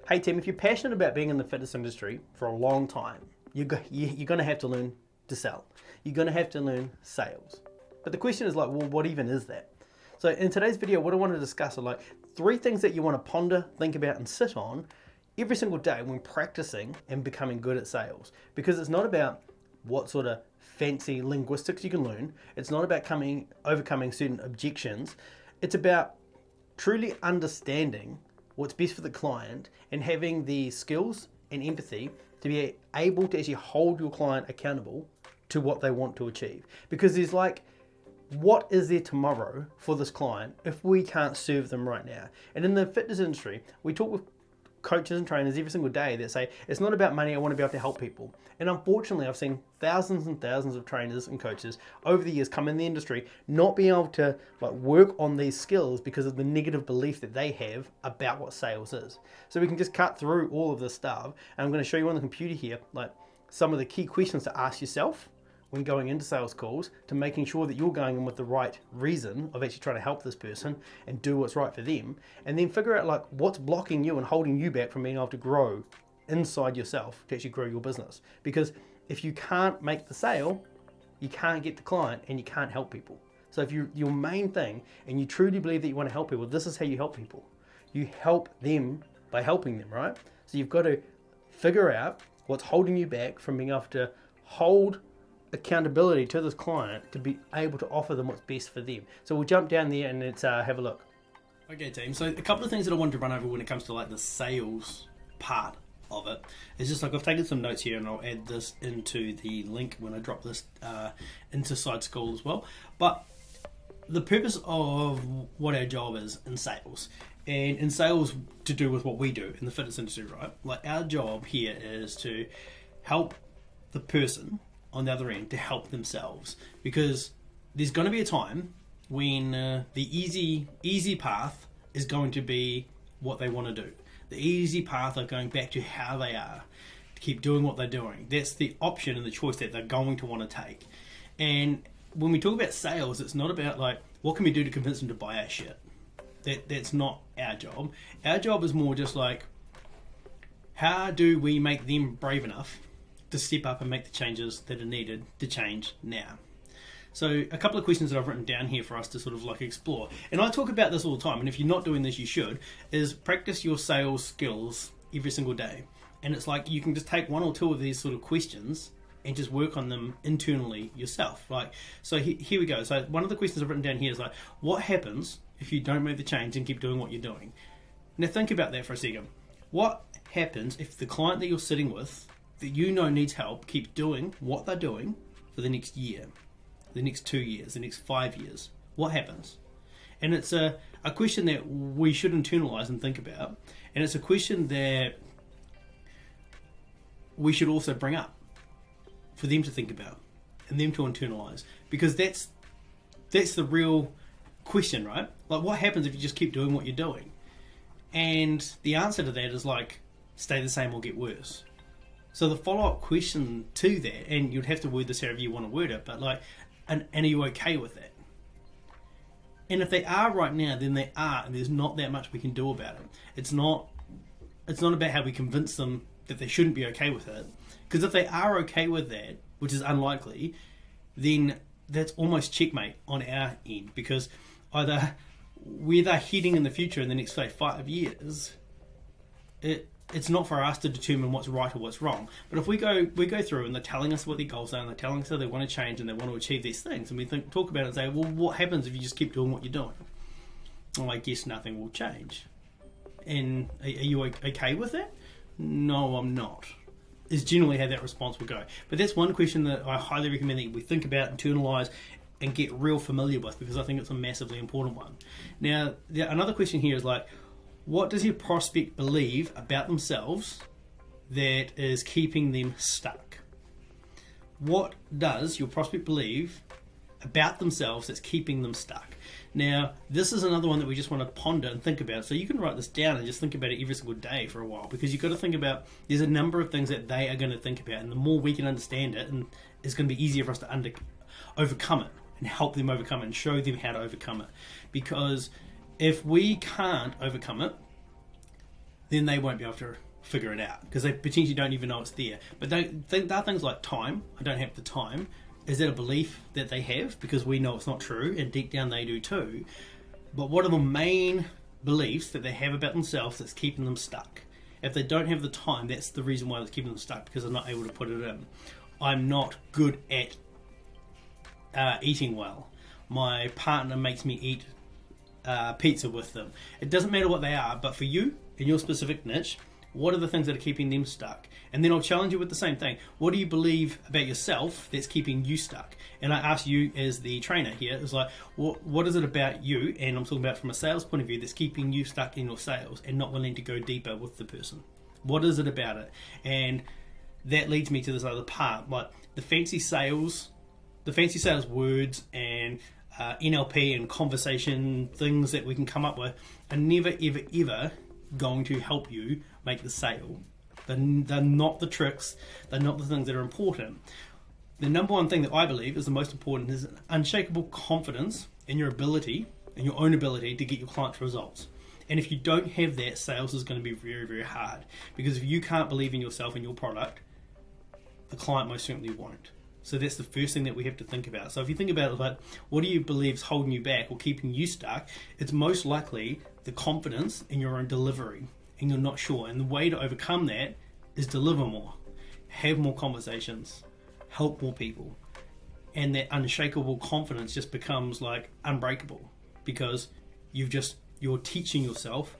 Hey Tim, if you're passionate about being in the fitness industry for a long time, you're going to have to learn to sell. You're going to have to learn sales. But the question is like, well, what even is that? So in today's video, what I want to discuss are like 3 things that you want to ponder, think about, and sit on every single day when practicing and becoming good at sales. Because it's not about what sort of fancy linguistics you can learn. It's not about overcoming certain objections. It's about truly understanding what's best for the client and having the skills and empathy to be able to actually hold your client accountable to what they want to achieve. Because there's like, what is there tomorrow for this client if we can't serve them right now? And in the fitness industry, we talk with coaches and trainers every single day that say, it's not about money, I want to be able to help people. And unfortunately, I've seen thousands and thousands of trainers and coaches over the years come in the industry not being able to work on these skills because of the negative belief that they have about what sales is. So we can just cut through all of this stuff, and I'm going to show you on the computer here some of the key questions to ask yourself when going into sales calls, to making sure that you're going in with the right reason of actually trying to help this person and do what's right for them, and then figure out what's blocking you and holding you back from being able to grow inside yourself to actually grow your business. Because if you can't make the sale, you can't get the client and you can't help people. So if your main thing and you truly believe that you want to help people, this is how you help people. You help them by helping them, right? So you've got to figure out what's holding you back from being able to hold accountability to this client to be able to offer them what's best for them. So we'll jump down there and let's have a look. Okay team, so a couple of things that I wanted to run over when it comes to the sales part of it is just I've taken some notes here, and I'll add this into the link when I drop this into Side School as well. But the purpose of what our job is in sales, and in sales to do with what we do in the fitness industry, right? Our job here is to help the person on the other end to help themselves, because there's going to be a time when the easy path is going to be what they want to do. The easy path of going back to how they are, to keep doing what they're doing. That's the option and the choice that they're going to want to take. And when we talk about sales, it's not about what can we do to convince them to buy our shit. That's not our job. Our job is more just how do we make them brave enough to step up and make the changes that are needed to change now. So a couple of questions that I've written down here for us to sort of explore, and I talk about this all the time, and if you're not doing this you should, is practice your sales skills every single day. And it's you can just take 1 or 2 of these sort of questions and just work on them internally yourself. So here we go. So one of the questions I've written down here is what happens if you don't move the change and keep doing what you're doing? Now think about that for a second. What happens if the client that you're sitting with that you know needs help keeps doing what they're doing for the next year, the next 2 years, the next 5 years? What happens? And it's a question that we should internalize and think about, and it's a question that we should also bring up for them to think about and them to internalize, because that's the real question, right? What happens if you just keep doing what you're doing? And the answer to that is stay the same or get worse. So the follow-up question to that, and you'd have to word this however you want to word it, but and are you okay with that? And if they are right now, then they are, and there's not that much we can do about it. It's not about how we convince them that they shouldn't be okay with it, because if they are okay with that, which is unlikely, then that's almost checkmate on our end, because either where they're heading in the future in the next 5 years, it's not for us to determine what's right or what's wrong. But if we go through and they're telling us what their goals are, and they're telling us that they want to change and they want to achieve these things, and we talk about it and say, well, what happens if you just keep doing what you're doing? Well, I guess nothing will change. And are you okay with that? No, I'm not, is generally how that response will go. But that's one question that I highly recommend that we think about, internalize, and get real familiar with, because I think it's a massively important one. Now, another question here is what does your prospect believe about themselves that is keeping them stuck? What does your prospect believe about themselves that's keeping them stuck? Now, this is another one that we just want to ponder and think about. So you can write this down and just think about it every single day for a while, because you've got to think about, there's a number of things that they are going to think about, and the more we can understand it, and it's going to be easier for us to overcome it and help them overcome it and show them how to overcome it. Because if we can't overcome it, then they won't be able to figure it out because they potentially don't even know it's there. But there are things like time. I don't have the time. Is that a belief that they have? Because we know it's not true, and deep down they do too. But what are the main beliefs that they have about themselves that's keeping them stuck? If they don't have the time, that's the reason why it's keeping them stuck, because they're not able to put it in. I'm not good at eating well. My partner makes me eat pizza with them. It doesn't matter what they are, but for you, in your specific niche, what are the things that are keeping them stuck? And then I'll challenge you with the same thing. What do you believe about yourself that's keeping you stuck? And I ask you as the trainer here, it's like, what is it about you, and I'm talking about from a sales point of view, that's keeping you stuck in your sales and not willing to go deeper with the person? What is it about it? And that leads me to this other part, like the fancy sales words and NLP and conversation things that we can come up with are never, ever, ever going to help you make the sale. They're not the tricks. They're not the things that are important. The number one thing that I believe is the most important is an unshakable confidence in your ability, in your own ability to get your clients results. And if you don't have that, sales is going to be very, very hard. Because if you can't believe in yourself and your product, the client most certainly won't. So that's the first thing that we have to think about. So if you think about it, like, what do you believe is holding you back or keeping you stuck? It's most likely the confidence in your own delivery, and you're not sure. And the way to overcome that is deliver more, have more conversations, help more people. And that unshakable confidence just becomes like unbreakable, because you're teaching yourself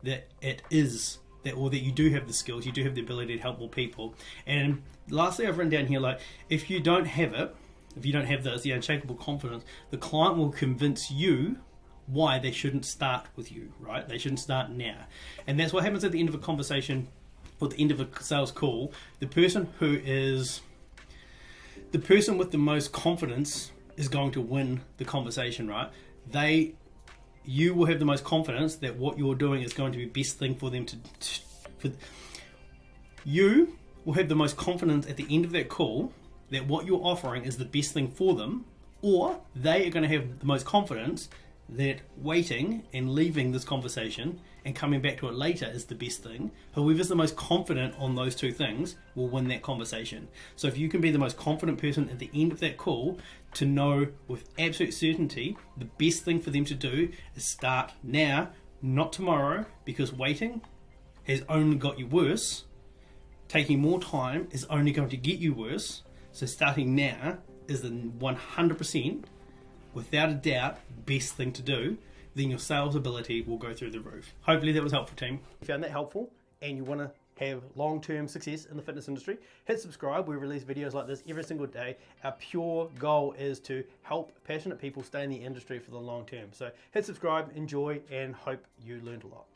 that it is that, or that you do have the skills, you do have the ability to help more people. And lastly, I've written down here, like, if you don't have it, if you don't have this, the unshakable confidence, the client will convince you why they shouldn't start with you, right? They shouldn't start now. And that's what happens at the end of a conversation or the end of a sales call. The person with the most confidence is going to win the conversation, right? You will have the most confidence that what you're doing is going to be the best thing for them you will have the most confidence at the end of that call that what you're offering is the best thing for them, or they are going to have the most confidence that waiting and leaving this conversation and coming back to it later is the best thing. Whoever's the most confident on those two things will win that conversation. So if you can be the most confident person at the end of that call to know with absolute certainty the best thing for them to do is start now, not tomorrow, because waiting has only got you worse. Taking more time is only going to get you worse. So starting now is the 100%, without a doubt, best thing to do. Then your sales ability will go through the roof. Hopefully that was helpful, team. If you found that helpful and you want to have long-term success in the fitness industry, hit subscribe. We release videos like this every single day. Our pure goal is to help passionate people stay in the industry for the long term. So hit subscribe, enjoy, and hope you learned a lot.